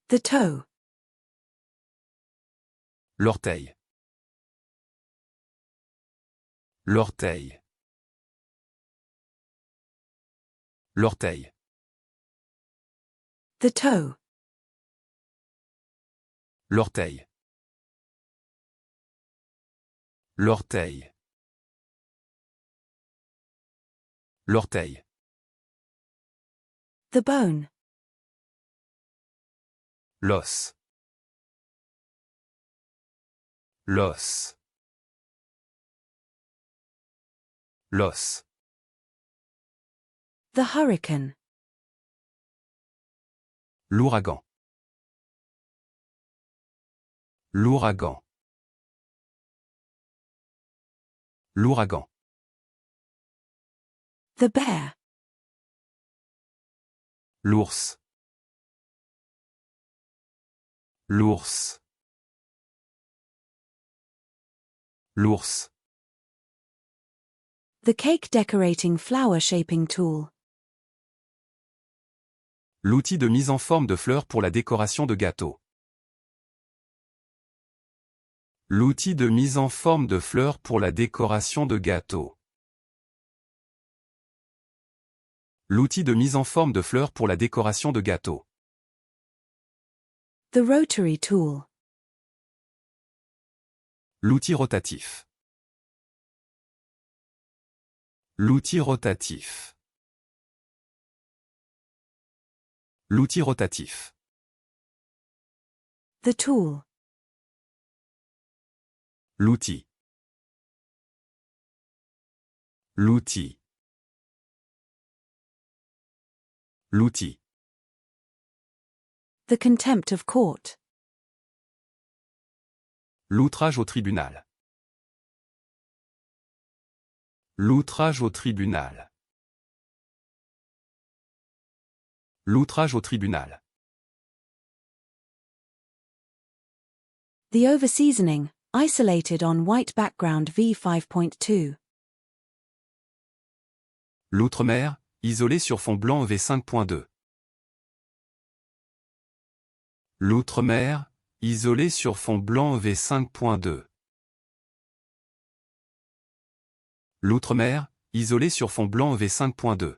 The toe. L'orteil. L'orteil. L'orteil. The toe. L'orteil. L'orteil. L'orteil. The bone. L'os. L'os. L'os. The hurricane. L'ouragan. L'ouragan. L'ouragan. The bear. L'ours. L'ours. L'ours. The cake decorating flower shaping tool. L'outil de mise en forme de fleurs pour la décoration de gâteaux. L'outil de mise en forme de fleurs pour la décoration de gâteaux. L'outil de mise en forme de fleurs pour la décoration de gâteaux. The rotary tool. L'outil rotatif. L'outil rotatif. L'outil rotatif. The tool. L'outil. L'outil. L'outil. The contempt of court. L'outrage au tribunal. L'outrage au tribunal. L'outrage au tribunal. The overseasoning, isolated on white background v5.2. L'outre-mer, isolé sur fond blanc v5.2. L'outre-mer, isolé sur fond blanc v5.2. L'outre-mer, isolé sur fond blanc v5.2.